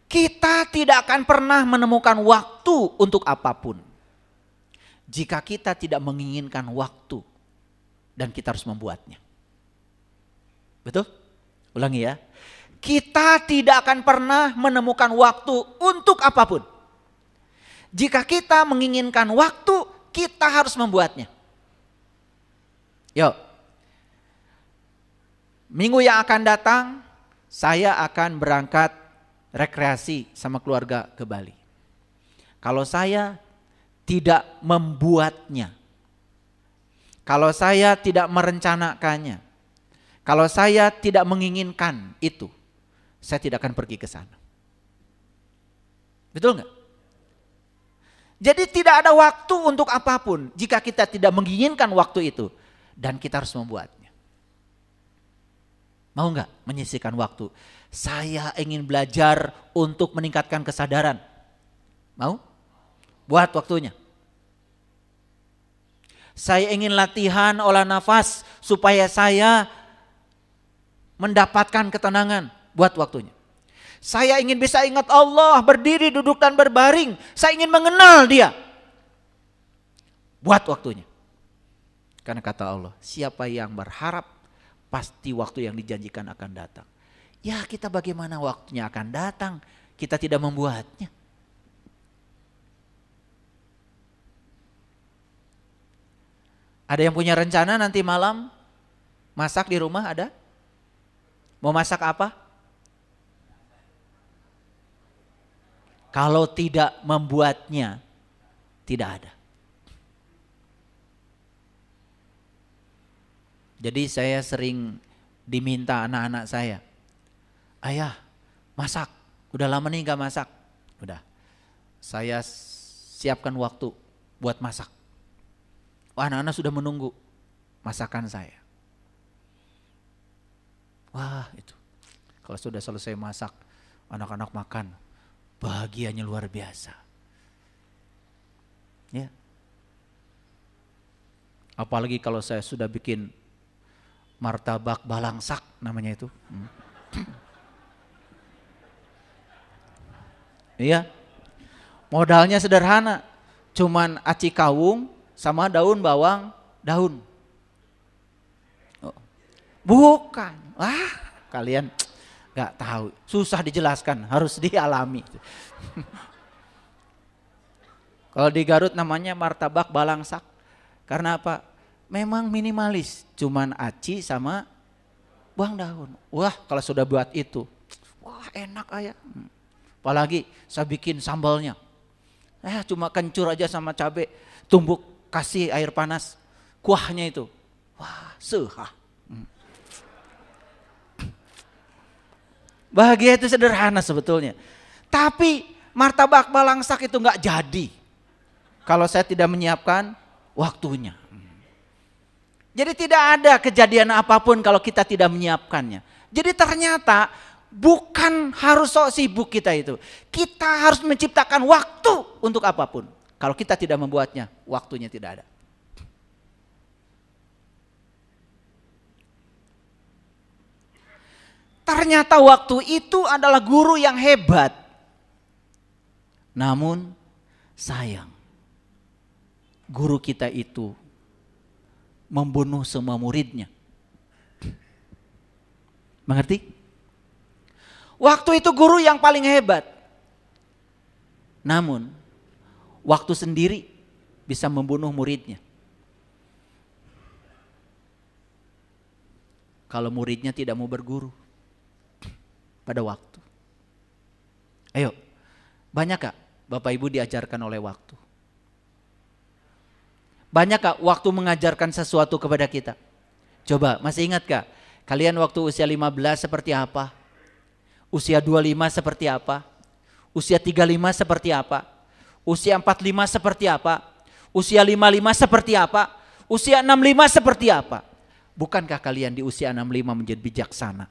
Kita tidak akan pernah menemukan waktu untuk apapun jika kita tidak menginginkan waktu dan kita harus membuatnya. Betul? Ulangi ya. Kita tidak akan pernah menemukan waktu untuk apapun jika kita menginginkan waktu, kita harus membuatnya. Yuk. Minggu yang akan datang saya akan berangkat rekreasi sama keluarga ke Bali. Kalau saya tidak membuatnya, kalau saya tidak merencanakannya, kalau saya tidak menginginkan itu, saya tidak akan pergi ke sana. Betul nggak? Jadi tidak ada waktu untuk apapun jika kita tidak menginginkan waktu itu dan kita harus membuatnya. Mau nggak menyisihkan waktu? Saya ingin belajar untuk meningkatkan kesadaran. Mau? Buat waktunya. Saya ingin latihan olah nafas supaya saya mendapatkan ketenangan. Buat waktunya. Saya ingin bisa ingat Allah, berdiri, duduk dan berbaring. Saya ingin mengenal Dia. Buat waktunya. Karena kata Allah, siapa yang berharap pasti waktu yang dijanjikan akan datang. Ya, kita bagaimana waktunya akan datang, kita tidak membuatnya. Ada yang punya rencana nanti malam masak di rumah, ada? Mau masak apa? Kalau tidak membuatnya, tidak ada. Jadi saya sering diminta anak-anak saya, ayah masak, udah lama nih gak masak. Udah, saya siapkan waktu buat masak. Anak-anak sudah menunggu masakan saya. Wah itu, kalau sudah selesai masak, anak-anak makan, bahagianya luar biasa. Ya. Apalagi kalau saya sudah bikin martabak balangsak namanya itu. Iya. Modalnya sederhana. Cuman aci kawung sama daun bawang daun. Oh. Bukan. Wah, kalian gak tahu. Susah dijelaskan, harus dialami. Kalau di Garut namanya martabak balangsak. Karena apa? Memang minimalis, cuman aci sama bawang daun. Wah, kalau sudah buat itu, wah enak ayah. Apalagi saya bikin sambalnya. Cuma kencur aja sama cabai, tumbuk kasih air panas, kuahnya itu. Wah, sehah. Bahagia itu sederhana sebetulnya. Tapi martabak balangsak itu enggak jadi kalau saya tidak menyiapkan waktunya. Jadi tidak ada kejadian apapun kalau kita tidak menyiapkannya. Jadi ternyata bukan harus sok sibuk kita itu. Kita harus menciptakan waktu untuk apapun. Kalau kita tidak membuatnya, waktunya tidak ada. Ternyata waktu itu adalah guru yang hebat. Namun sayang, guru kita itu membunuh semua muridnya. Mengerti? Waktu itu guru yang paling hebat. Namun waktu sendiri bisa membunuh muridnya. Kalau muridnya tidak mau berguru pada waktu. Ayo, banyak gak Bapak Ibu diajarkan oleh waktu? Banyak gak waktu mengajarkan sesuatu kepada kita? Coba, masih ingat gak? Kalian waktu usia 15 seperti apa? Usia 25 seperti apa? Usia 35 seperti apa? Usia 45 seperti apa? Usia 55 seperti apa? Usia 65 seperti apa? Bukankah kalian di usia 65 menjadi bijaksana?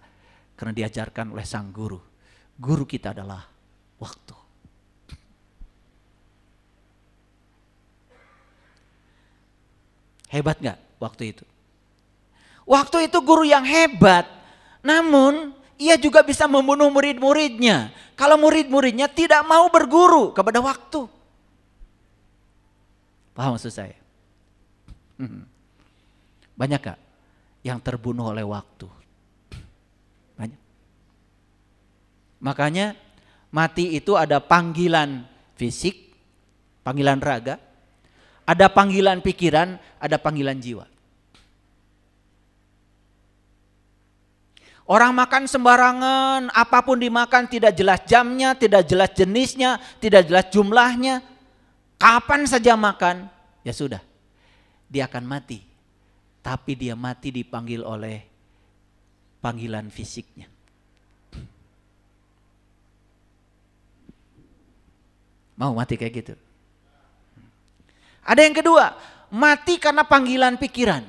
Karena diajarkan oleh sang guru. Guru kita adalah waktu. Hebat gak waktu itu? Waktu itu guru yang hebat. Namun ia juga bisa membunuh murid-muridnya. Kalau murid-muridnya tidak mau berguru kepada waktu. Paham maksud saya? Banyak gak yang terbunuh oleh waktu? Banyak. Makanya mati itu ada panggilan fisik, panggilan raga, ada panggilan pikiran, ada panggilan jiwa. Orang makan sembarangan, apapun dimakan tidak jelas jamnya, tidak jelas jenisnya, tidak jelas jumlahnya. Kapan saja makan, ya sudah. Dia akan mati. Tapi dia mati dipanggil oleh panggilan fisiknya. Mau mati kayak gitu? Ada yang kedua, mati karena panggilan pikiran.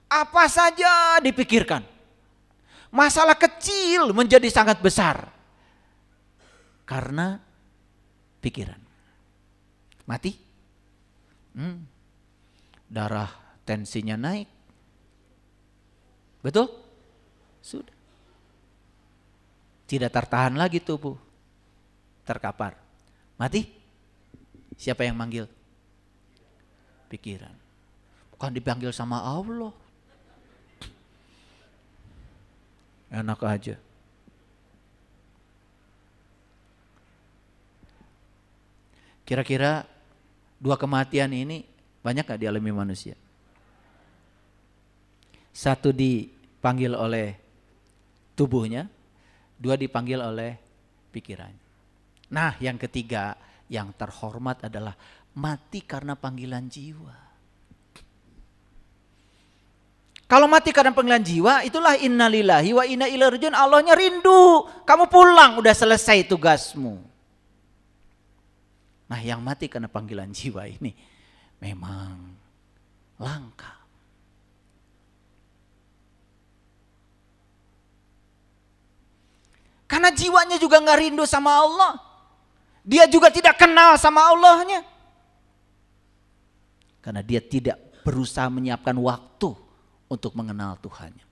Apa saja dipikirkan. Masalah kecil menjadi sangat besar. Karena pikiran. Mati. Darah tensinya naik. Betul? Sudah. Tidak tertahan lagi tubuh. Terkapar. Mati. Siapa yang manggil? Pikiran. Bukan dipanggil sama Allah. Enak aja. Kira-kira dua kematian ini banyak gak dialami manusia? Satu dipanggil oleh tubuhnya, dua dipanggil oleh pikirannya. Nah, yang ketiga yang terhormat adalah mati karena panggilan jiwa. Kalau mati karena panggilan jiwa, itulah innalillahi wa inna ilaihi rajiun. Allahnya rindu. Kamu pulang, udah selesai tugasmu. Nah, yang mati karena panggilan jiwa ini memang langka. Karena jiwanya juga gak rindu sama Allah. Dia juga tidak kenal sama Allahnya. Karena dia tidak berusaha menyiapkan waktu untuk mengenal Tuhannya.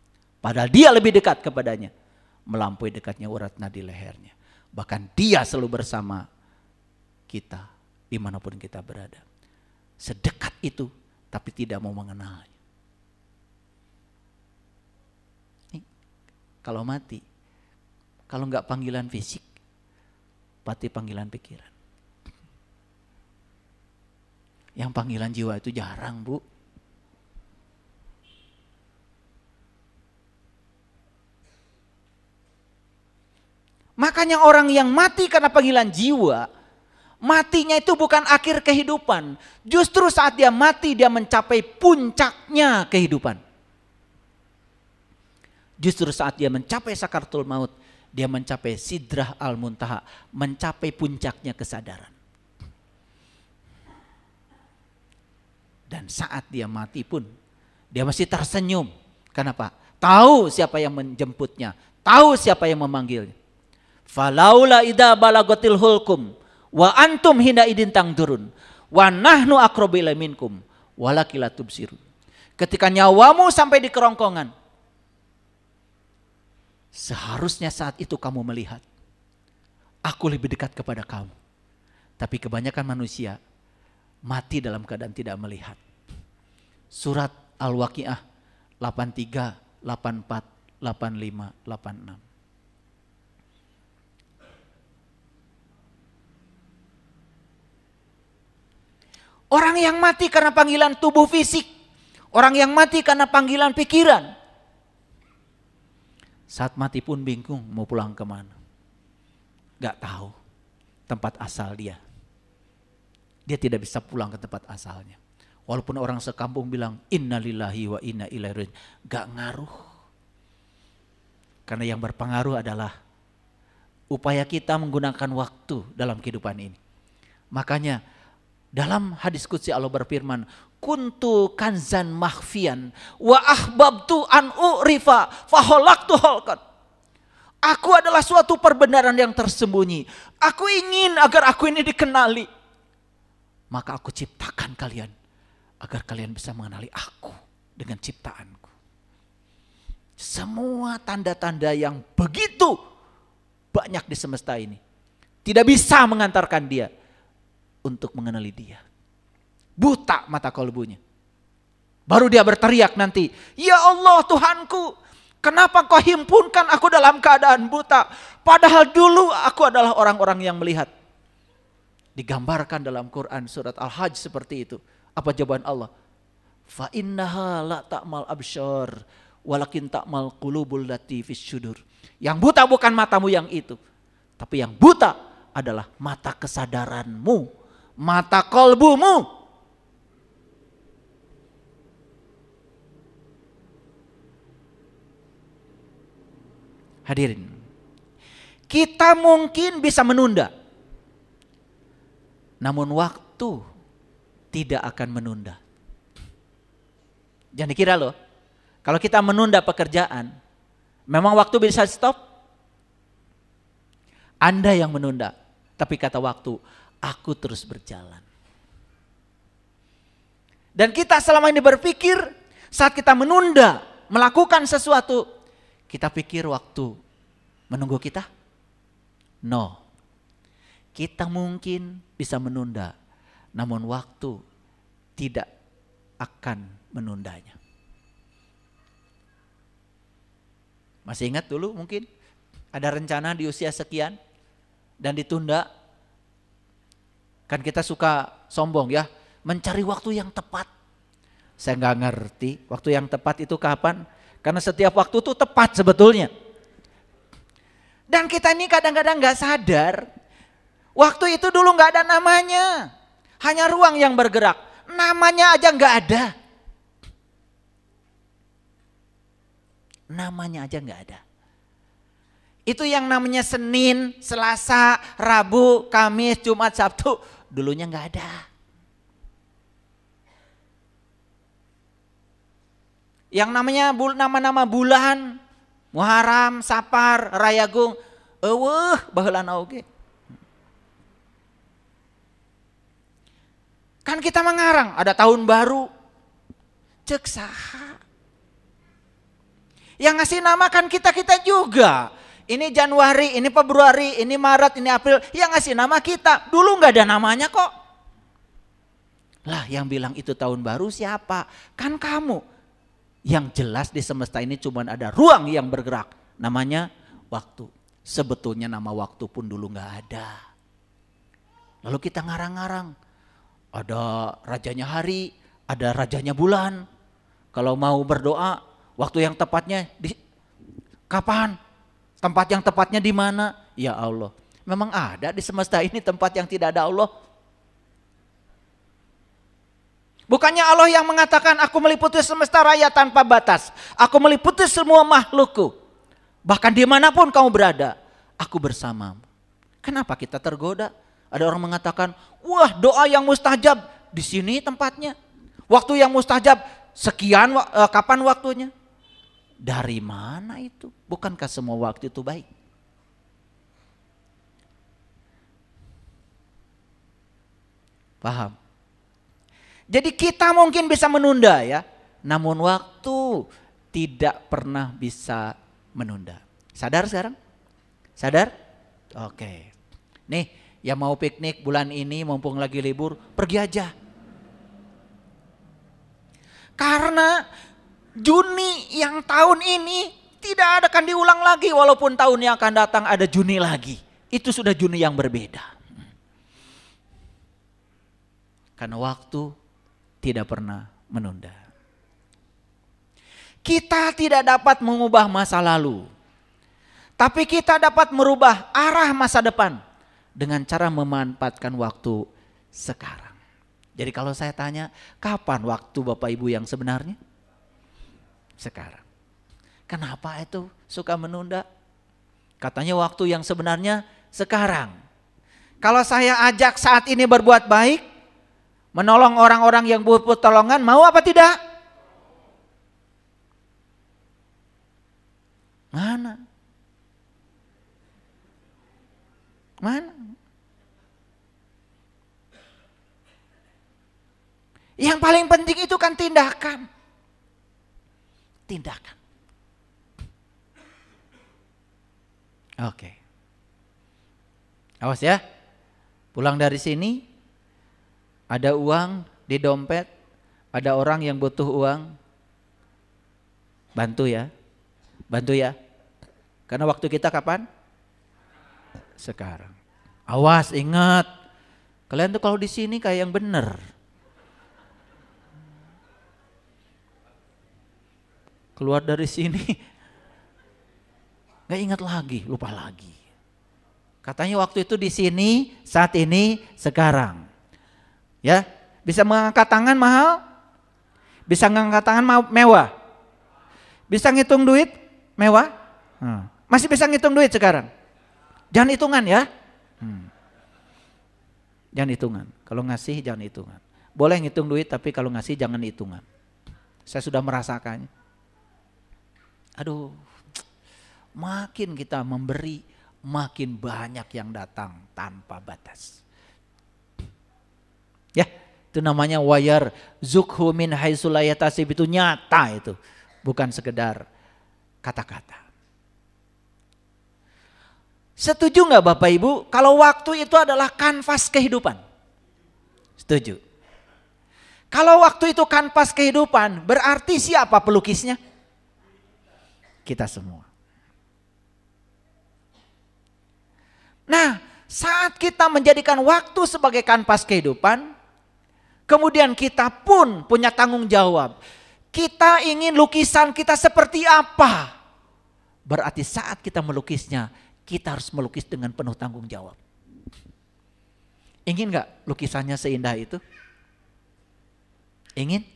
Padahal dia lebih dekat kepadanya. Melampaui dekatnya urat nadi lehernya. Bahkan dia selalu bersama kita dimanapun kita berada. Sedekat itu tapi tidak mau mengenalnya. Kalau mati, kalau enggak panggilan fisik, pasti panggilan pikiran. Yang panggilan jiwa itu jarang, Bu. Makanya orang yang mati karena panggilan jiwa, matinya itu bukan akhir kehidupan. Justru saat dia mati, dia mencapai puncaknya kehidupan. Justru saat dia mencapai sakaratul maut, dia mencapai sidrah al-muntaha, mencapai puncaknya kesadaran. Dan saat dia mati pun, dia masih tersenyum. Kenapa? Tahu siapa yang menjemputnya, tahu siapa yang memanggilnya. Falaula idza balagatil hulkum wa antum hina idin tangdurun wa nahnu aqrabu ilaihi minkum walakin la tubsirun. Ketika nyawamu sampai di kerongkongan, seharusnya saat itu kamu melihat aku lebih dekat kepada kamu. Tapi kebanyakan manusia mati dalam keadaan tidak melihat. Surat Al-Waqiah 83, 84, 85, 86. Orang yang mati karena panggilan tubuh fisik. Orang yang mati karena panggilan pikiran. Saat mati pun bingung mau pulang kemana. Gak tahu tempat asal dia. Dia tidak bisa pulang ke tempat asalnya. Walaupun orang sekampung bilang innalillahi wa inna ilaihi rajiun. Gak ngaruh. Karena yang berpengaruh adalah upaya kita menggunakan waktu dalam kehidupan ini. Makanya Dalam hadis qudsi Allah berfirman, kuntu kanzan mahfian wa ahbabtu an urifa faholaktu holkan. Aku adalah suatu perbenaran yang tersembunyi. Aku ingin agar aku ini dikenali. Maka aku ciptakan kalian agar kalian bisa mengenali aku dengan ciptaanku. Semua tanda-tanda yang begitu banyak di semesta ini tidak bisa mengantarkan dia untuk mengenali dia. Buta mata kalbunya. Baru dia berteriak nanti, ya Allah Tuhanku, kenapa kau himpunkan aku dalam keadaan buta? Padahal dulu aku adalah orang-orang yang melihat. Digambarkan dalam Quran surat Al-Hajj seperti itu. Apa jawaban Allah? Fa innaha la ta'mal absyar walakin ta'mal qulubul lati fis syudur. Yang buta bukan matamu yang itu, tapi yang buta adalah mata kesadaranmu, mata kalbumu. Hadirin, kita mungkin bisa menunda, namun waktu tidak akan menunda. Jangan dikira loh, kalau kita menunda pekerjaan, memang waktu bisa stop? Anda yang menunda, tapi kata waktu, aku terus berjalan. Dan kita selama ini berpikir, saat kita menunda, melakukan sesuatu, kita pikir waktu menunggu kita? No. Kita mungkin bisa menunda, namun waktu tidak akan menundanya. Masih ingat dulu mungkin ada rencana di usia sekian dan ditunda? Kan kita suka sombong ya, mencari waktu yang tepat. Saya nggak ngerti waktu yang tepat itu kapan? Karena setiap waktu itu tepat sebetulnya. Dan kita ini kadang-kadang gak sadar. Waktu itu dulu gak ada namanya. Hanya ruang yang bergerak. Namanya aja gak ada. Namanya aja gak ada. Itu yang namanya Senin, Selasa, Rabu, Kamis, Jumat, Sabtu. Dulunya gak ada. Yang namanya nama-nama bulan, Muharram, Sapar, Rayagung, baheulana oge. Kan kita mengarang, ada tahun baru. Cek saha. Yang ngasih nama kan kita-kita juga. Ini Januari, ini Februari, ini Maret, ini April. Yang ngasih nama kita. Dulu gak ada namanya kok. Lah yang bilang itu tahun baru siapa? Kan kamu. Yang jelas di semesta ini cuma ada ruang yang bergerak. Namanya waktu. Sebetulnya nama waktu pun dulu gak ada. Lalu kita ngarang-ngarang. Ada rajanya hari, ada rajanya bulan. Kalau mau berdoa, waktu yang tepatnya kapan? Tempat yang tepatnya di mana? Ya Allah. Memang ada di semesta ini tempat yang tidak ada Allah? Bukannya Allah yang mengatakan aku meliputi semesta raya tanpa batas. Aku meliputi semua makhlukku. Bahkan dimanapun kamu berada, aku bersamamu. Kenapa kita tergoda? Ada orang mengatakan, wah doa yang mustajab di sini tempatnya. Waktu yang mustajab sekian, kapan waktunya? Dari mana itu? Bukankah semua waktu itu baik? Paham? Jadi kita mungkin bisa menunda ya, namun waktu tidak pernah bisa menunda. Sadar sekarang? Sadar? Oke. Nih yang mau piknik bulan ini mumpung lagi libur, pergi aja. Karena Juni yang tahun ini tidak akan diulang lagi, walaupun tahun yang akan datang ada Juni lagi. Itu sudah Juni yang berbeda. Karena waktu tidak pernah menunda. Kita tidak dapat mengubah masa lalu, tapi kita dapat merubah arah masa depan dengan cara memanfaatkan waktu sekarang. Jadi kalau saya tanya, kapan waktu Bapak Ibu yang sebenarnya? Sekarang. Kenapa itu suka menunda? Katanya waktu yang sebenarnya sekarang. Kalau saya ajak saat ini berbuat baik, menolong orang-orang yang butuh pertolongan, mau apa tidak? Mana? Mana? Yang paling penting itu kan tindakan. Tindakan. Oke. Awas ya. Pulang dari sini ada uang di dompet, ada orang yang butuh uang. Bantu ya. Bantu ya. Karena waktu kita kapan? Sekarang. Awas, ingat. Kalian tuh kalau di sini kayak yang bener. Keluar dari sini nggak ingat lagi, lupa lagi. Katanya waktu itu di sini, saat ini, sekarang. Ya, bisa mengangkat tangan mahal, bisa mengangkat tangan mewah, bisa ngitung duit mewah, masih bisa ngitung duit sekarang. Jangan hitungan ya, jangan hitungan. Kalau ngasih jangan hitungan. Boleh ngitung duit tapi kalau ngasih jangan hitungan. Saya sudah merasakannya. Aduh, makin kita memberi, makin banyak yang datang tanpa batas. Ya, itu namanya wayar zukhu min haitsu la yatasib, itu nyata itu, bukan sekedar kata-kata. Setuju nggak Bapak Ibu kalau waktu itu adalah kanvas kehidupan? Setuju. Kalau waktu itu kanvas kehidupan, berarti siapa pelukisnya? Kita semua. Nah, saat kita menjadikan waktu sebagai kanvas kehidupan, kemudian kita pun punya tanggung jawab. Kita ingin lukisan kita seperti apa? Berarti saat kita melukisnya, kita harus melukis dengan penuh tanggung jawab. Ingin gak lukisannya seindah itu? Ingin?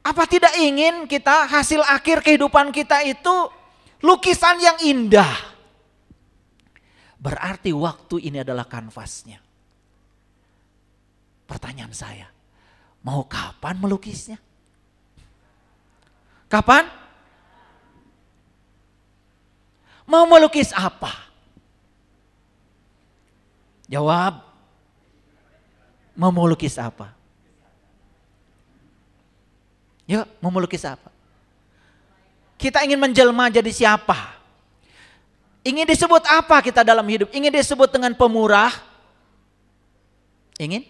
Apa tidak ingin kita hasil akhir kehidupan kita itu lukisan yang indah? Berarti waktu ini adalah kanvasnya. Pertanyaan saya, mau kapan melukisnya? Kapan? Mau melukis apa? Jawab. Mau melukis apa? Yuk, mau melukis apa? Kita ingin menjelma jadi siapa? Ingin disebut apa kita dalam hidup? Ingin disebut dengan pemurah? Ingin?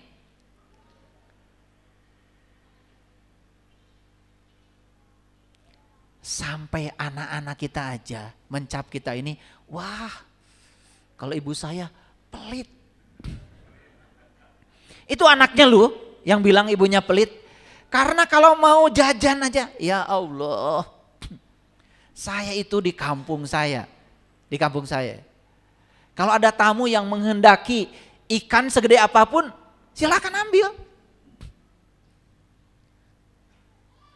Sampai anak-anak kita aja mencap kita ini, wah, kalau ibu saya pelit. Itu anaknya lu yang bilang ibunya pelit. Karena kalau mau jajan aja, ya Allah, saya itu di kampung saya. Kalau ada tamu yang menghendaki ikan segede apapun, silakan ambil.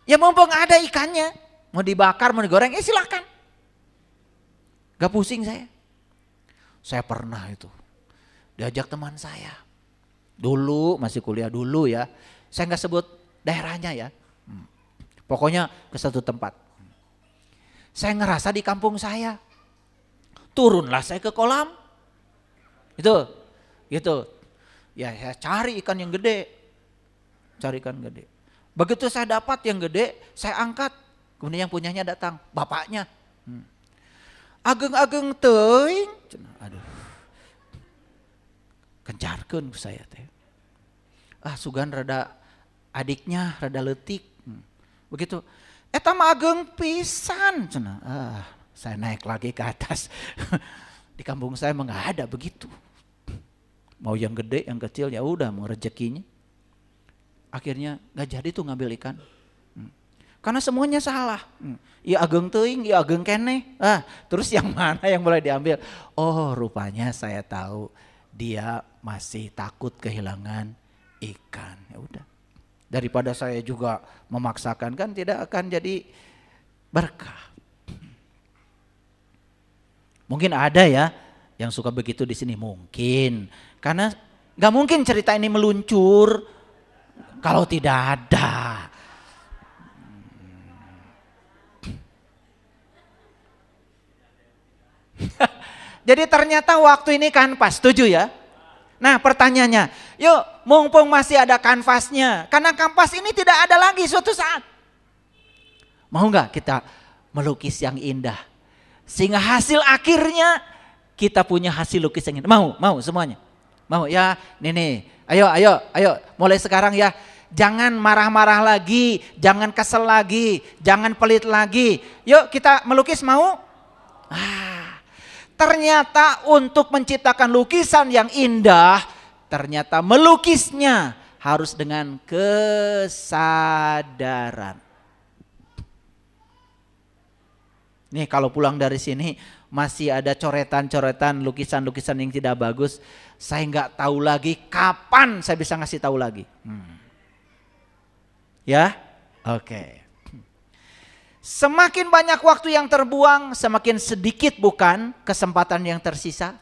Ya mumpung ada ikannya, mau dibakar, mau digoreng, silakan. Gak pusing saya. Saya pernah itu diajak teman saya. Dulu masih kuliah dulu ya. Saya gak sebut daerahnya ya. Pokoknya ke satu tempat. Saya ngerasa di kampung saya. Turunlah saya ke kolam. Itu. Gitu. Ya saya cari ikan yang gede. Begitu saya dapat yang gede, saya angkat. Kemudian yang punyanya datang, bapaknya. Ageng-ageng teuing. Aduh. Kencarkeun saya teh. Sugan rada adiknya rada leutik. Begitu. Eta mah ageng pisan cenah. Saya naik lagi ke atas. Di kampung saya mah enggak ada begitu. Mau yang gede, yang kecil ya udah mau rezekinya. Akhirnya enggak jadi tuh ngambil ikan. Karena semuanya salah. Ya ageng teuing, ya ageng keneh. Terus yang mana yang boleh diambil? Oh, rupanya saya tahu dia masih takut kehilangan ikan. Ya udah. Daripada saya juga memaksakan, kan tidak akan jadi berkah. Mungkin ada ya yang suka begitu di sini, mungkin karena Gak mungkin cerita ini meluncur kalau tidak ada. Jadi ternyata waktu ini kanvas, setuju ya? Nah pertanyaannya, yuk mumpung masih ada kanvasnya, karena kanvas ini tidak ada lagi suatu saat. Mau gak kita melukis yang indah? Sehingga hasil akhirnya kita punya hasil lukis yang indah. Mau semuanya? Mau ya, nih, ayo, mulai sekarang ya. Jangan marah-marah lagi, jangan kesel lagi, jangan pelit lagi. Yuk kita melukis, mau? Ternyata untuk menciptakan lukisan yang indah, ternyata melukisnya harus dengan kesadaran. Nih kalau pulang dari sini masih ada coretan-coretan, lukisan-lukisan yang tidak bagus, saya nggak tahu lagi kapan saya bisa ngasih tahu lagi. Ya, oke. Semakin banyak waktu yang terbuang, semakin sedikit bukan kesempatan yang tersisa.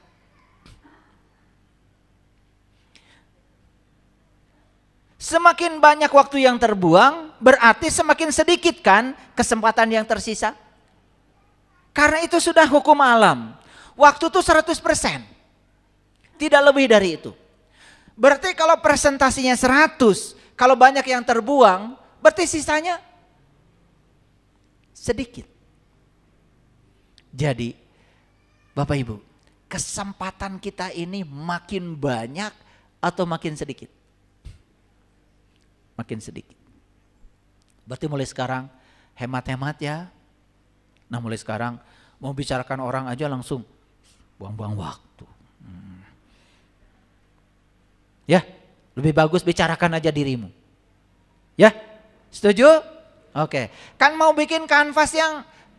Semakin banyak waktu yang terbuang, berarti semakin sedikit kan kesempatan yang tersisa. Karena itu sudah hukum alam. Waktu itu 100%. Tidak lebih dari itu. Berarti kalau presentasinya 100, kalau banyak yang terbuang, berarti sisanya sedikit. Jadi Bapak Ibu, kesempatan kita ini makin banyak atau makin sedikit? Makin sedikit. Berarti mulai sekarang hemat-hemat ya. Nah mulai sekarang mau bicarakan orang aja langsung buang-buang waktu. Ya, lebih bagus bicarakan aja dirimu. Ya, setuju? Oke, kan mau bikin kanvas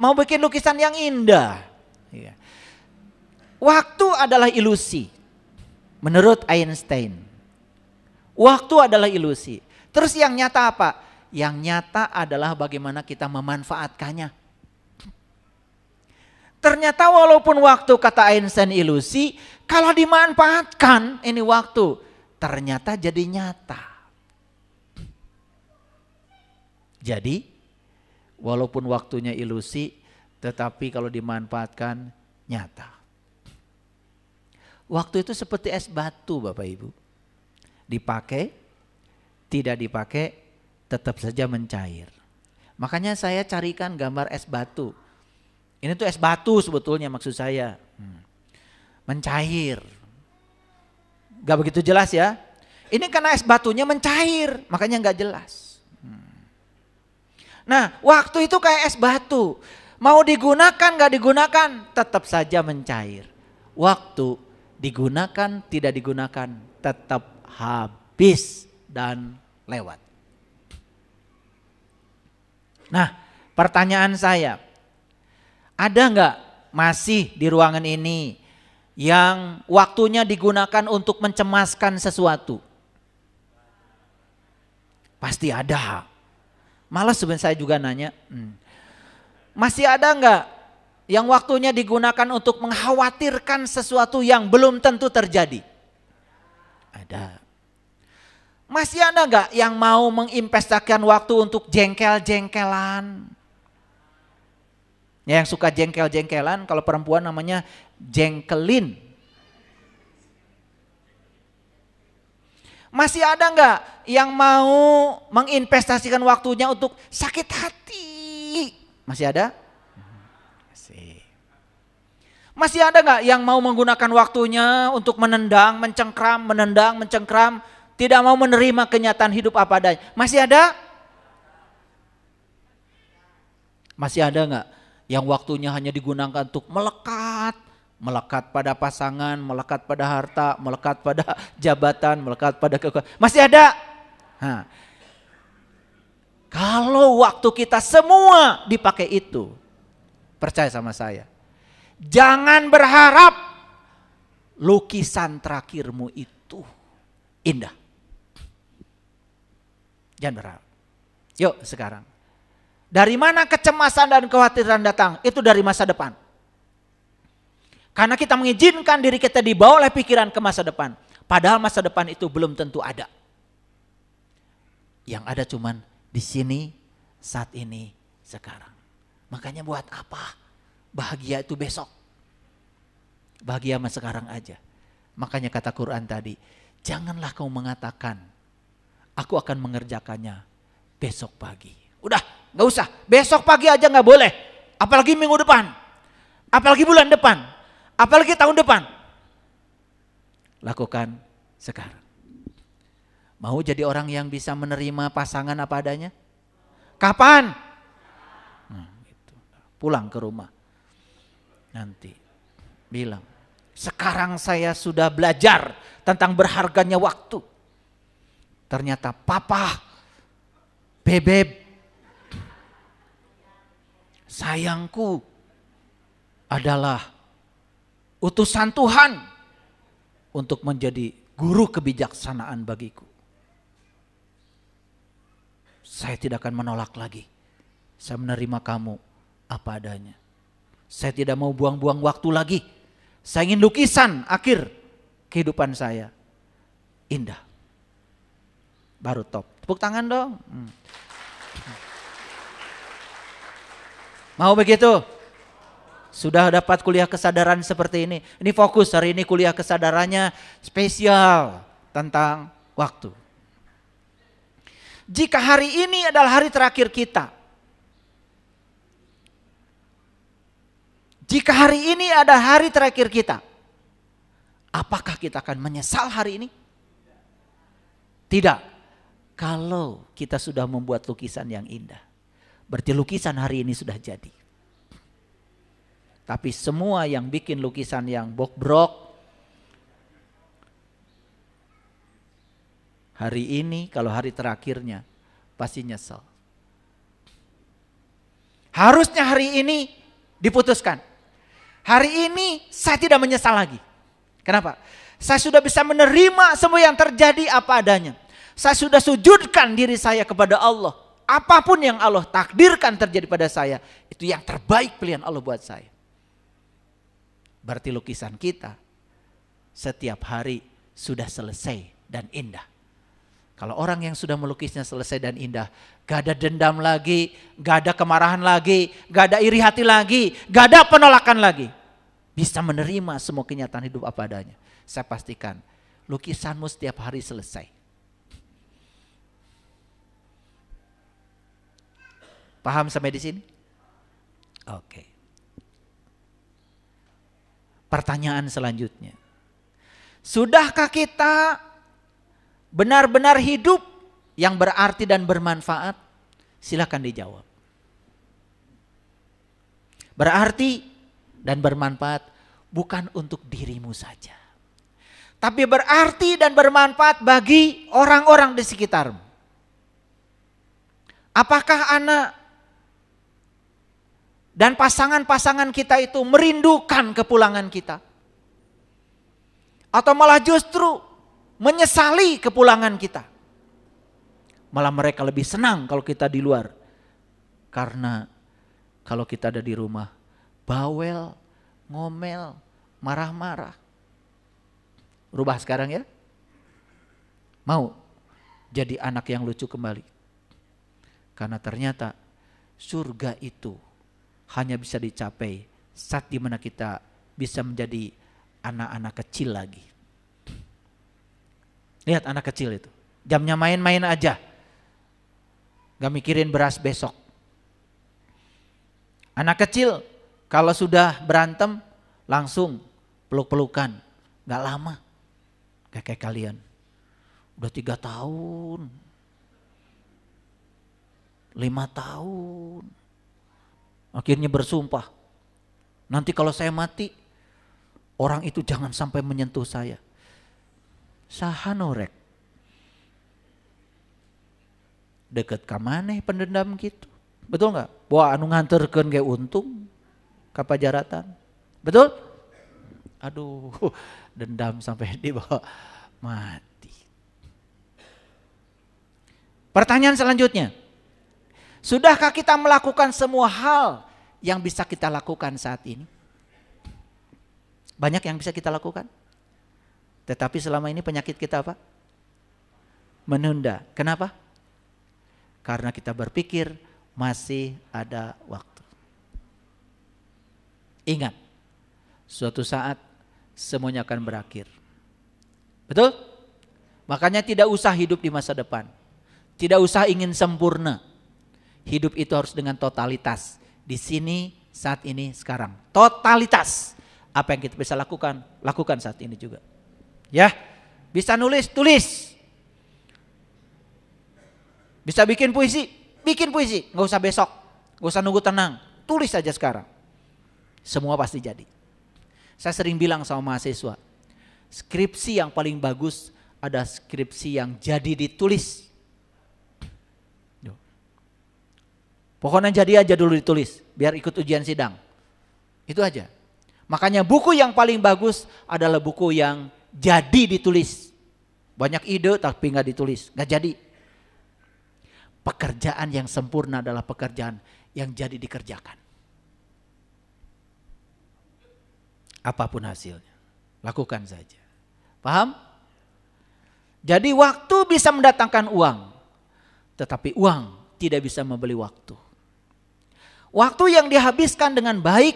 mau bikin lukisan yang indah. Ya. Waktu adalah ilusi, menurut Einstein. Waktu adalah ilusi. Terus yang nyata apa? Yang nyata adalah bagaimana kita memanfaatkannya. Ternyata walaupun waktu kata Einstein ilusi, kalau dimanfaatkan ini waktu, ternyata jadi nyata. Jadi walaupun waktunya ilusi, tetapi kalau dimanfaatkan nyata. Waktu itu seperti es batu Bapak Ibu. Dipakai, tidak dipakai, tetap saja mencair. Makanya saya carikan gambar es batu. Ini tuh es batu sebetulnya maksud saya. Mencair. Gak begitu jelas ya. Ini karena es batunya mencair, makanya gak jelas. Nah waktu itu kayak es batu. Mau digunakan gak digunakan tetap saja mencair. Waktu digunakan tidak digunakan tetap habis dan lewat. Nah pertanyaan saya. Ada gak masih di ruangan ini yang waktunya digunakan untuk mencemaskan sesuatu? Pasti ada. Malah sebenarnya saya juga nanya, masih ada nggak yang waktunya digunakan untuk mengkhawatirkan sesuatu yang belum tentu terjadi? Ada. Masih ada nggak yang mau menginvestasikan waktu untuk jengkel-jengkelan? Ya, yang suka jengkel-jengkelan, kalau perempuan namanya jengkelin. Masih ada nggak yang mau menginvestasikan waktunya untuk sakit hati? Masih ada? Masih ada nggak yang mau menggunakan waktunya untuk menendang, mencengkram, tidak mau menerima kenyataan hidup apa adanya? Masih ada? Masih ada nggak yang waktunya hanya digunakan untuk melekat pada pasangan, melekat pada harta, melekat pada jabatan, melekat pada kekuasaan? Masih ada? Kalau waktu kita semua dipakai itu, percaya sama saya, jangan berharap lukisan terakhirmu itu indah. Jangan berharap. Yuk sekarang, dari mana kecemasan dan kekhawatiran datang? Itu dari masa depan. Karena kita mengizinkan diri kita dibawa oleh pikiran ke masa depan. Padahal masa depan itu belum tentu ada. Yang ada cuman di sini, saat ini, sekarang. Makanya buat apa bahagia itu besok? Bahagia sama sekarang aja. Makanya kata Quran tadi, janganlah kau mengatakan, aku akan mengerjakannya besok pagi. Udah, gak usah. Besok pagi aja gak boleh. Apalagi minggu depan. Apalagi bulan depan. Apalagi tahun depan. Lakukan sekarang. Mau jadi orang yang bisa menerima pasangan apa adanya? Kapan? Nah, gitu. Pulang ke rumah. Nanti bilang, sekarang saya sudah belajar tentang berharganya waktu. Ternyata papa, bebeb, sayangku adalah utusan Tuhan untuk menjadi guru kebijaksanaan bagiku. Saya tidak akan menolak lagi. Saya menerima kamu apa adanya. Saya tidak mau buang-buang waktu lagi. Saya ingin lukisan akhir kehidupan saya indah. Baru top. Tepuk tangan dong. Mau begitu? Sudah dapat kuliah kesadaran seperti ini. Ini fokus hari ini kuliah kesadarannya spesial tentang waktu. Jika hari ini adalah hari terakhir kita. Jika hari ini adalah hari terakhir kita. Apakah kita akan menyesal hari ini? Tidak. Kalau kita sudah membuat lukisan yang indah. Berarti lukisan hari ini sudah jadi. Tapi semua yang bikin lukisan yang bobrok. Hari ini kalau hari terakhirnya pasti nyesel. Harusnya hari ini diputuskan. Hari ini saya tidak menyesal lagi. Kenapa? Saya sudah bisa menerima semua yang terjadi apa adanya. Saya sudah sujudkan diri saya kepada Allah. Apapun yang Allah takdirkan terjadi pada saya, itu yang terbaik pilihan Allah buat saya. Berarti lukisan kita setiap hari sudah selesai dan indah. Kalau orang yang sudah melukisnya selesai dan indah, gak ada dendam lagi, gak ada kemarahan lagi, gak ada iri hati lagi, gak ada penolakan lagi. Bisa menerima semua kenyataan hidup apa adanya. Saya pastikan lukisanmu setiap hari selesai. Paham sampai di sini? Oke. Pertanyaan selanjutnya. Sudahkah kita benar-benar hidup yang berarti dan bermanfaat? Silakan dijawab. Berarti dan bermanfaat bukan untuk dirimu saja. Tapi berarti dan bermanfaat bagi orang-orang di sekitarmu. Apakah anak dan pasangan-pasangan kita itu merindukan kepulangan kita? Atau malah justru menyesali kepulangan kita? Malah mereka lebih senang kalau kita di luar. Karena kalau kita ada di rumah, bawel, ngomel, marah-marah. Rubah sekarang ya. Mau jadi anak yang lucu kembali. Karena ternyata surga itu hanya bisa dicapai saat dimana kita bisa menjadi anak-anak kecil lagi. Lihat anak kecil itu. Jamnya main-main aja. Gak mikirin beras besok. Anak kecil kalau sudah berantem langsung peluk-pelukan. Gak lama. Kayak kalian. Udah 3 tahun. 5 tahun. Akhirnya bersumpah. Nanti kalau saya mati, orang itu jangan sampai menyentuh saya. Sahanorek. Deket ka maneh pendendam gitu. Betul gak? Wah anu nganterkeun ge untung ka pajaratan. Betul? Aduh, dendam sampai dibawa mati. Pertanyaan selanjutnya. Sudahkah kita melakukan semua hal yang bisa kita lakukan saat ini? Banyak yang bisa kita lakukan? Tetapi selama ini penyakit kita apa? Menunda. Kenapa? Karena kita berpikir masih ada waktu. Ingat, suatu saat semuanya akan berakhir. Betul? Makanya tidak usah hidup di masa depan. Tidak usah ingin sempurna. Hidup itu harus dengan totalitas. Di sini, saat ini, sekarang. Totalitas. Apa yang kita bisa lakukan? Lakukan saat ini juga. Ya, bisa nulis, tulis. Bisa bikin puisi, bikin puisi. Gak usah besok, gak usah nunggu tenang. Tulis saja sekarang. Semua pasti jadi. Saya sering bilang sama mahasiswa, skripsi yang paling bagus ada skripsi yang jadi ditulis. Pokoknya jadi aja dulu ditulis, biar ikut ujian sidang. Itu aja. Makanya buku yang paling bagus adalah buku yang jadi ditulis. Banyak ide tapi gak ditulis, gak jadi. Pekerjaan yang sempurna adalah pekerjaan yang jadi dikerjakan. Apapun hasilnya, lakukan saja. Paham? Jadi waktu bisa mendatangkan uang, tetapi uang tidak bisa membeli waktu. Waktu yang dihabiskan dengan baik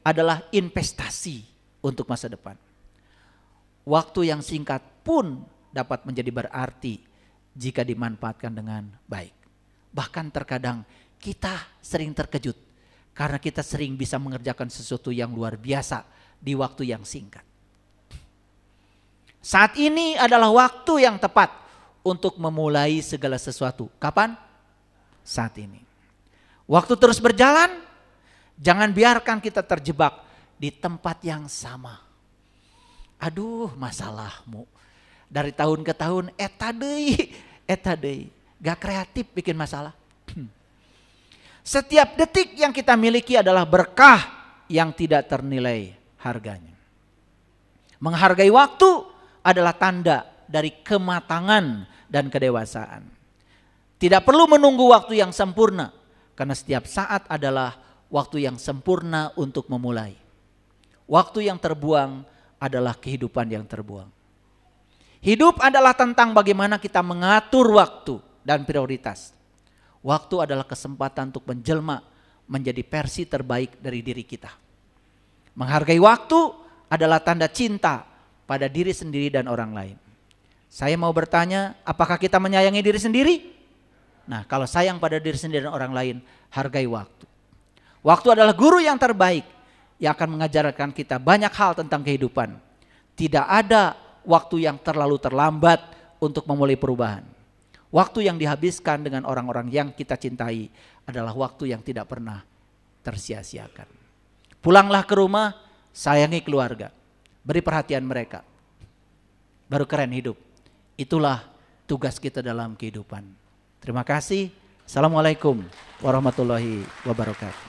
adalah investasi untuk masa depan. Waktu yang singkat pun dapat menjadi berarti jika dimanfaatkan dengan baik. Bahkan terkadang kita sering terkejut karena kita sering bisa mengerjakan sesuatu yang luar biasa di waktu yang singkat. Saat ini adalah waktu yang tepat untuk memulai segala sesuatu. Kapan? Saat ini. Waktu terus berjalan, jangan biarkan kita terjebak di tempat yang sama. Aduh, masalahmu. Dari tahun ke tahun, eta deui. Gak kreatif bikin masalah. Setiap detik yang kita miliki adalah berkah yang tidak ternilai harganya. Menghargai waktu adalah tanda dari kematangan dan kedewasaan. Tidak perlu menunggu waktu yang sempurna, karena setiap saat adalah waktu yang sempurna untuk memulai. Waktu yang terbuang adalah kehidupan yang terbuang. Hidup adalah tentang bagaimana kita mengatur waktu dan prioritas. Waktu adalah kesempatan untuk menjelma menjadi versi terbaik dari diri kita. Menghargai waktu adalah tanda cinta pada diri sendiri dan orang lain. Saya mau bertanya, apakah kita menyayangi diri sendiri? Nah, kalau sayang pada diri sendiri dan orang lain, hargai waktu. Waktu adalah guru yang terbaik yang akan mengajarkan kita banyak hal tentang kehidupan. Tidak ada waktu yang terlalu terlambat untuk memulai perubahan. Waktu yang dihabiskan dengan orang-orang yang kita cintai adalah waktu yang tidak pernah tersia-siakan. Pulanglah ke rumah, sayangi keluarga, beri perhatian mereka. Baru keren hidup. Itulah tugas kita dalam kehidupan. Terima kasih. Assalamualaikum warahmatullahi wabarakatuh.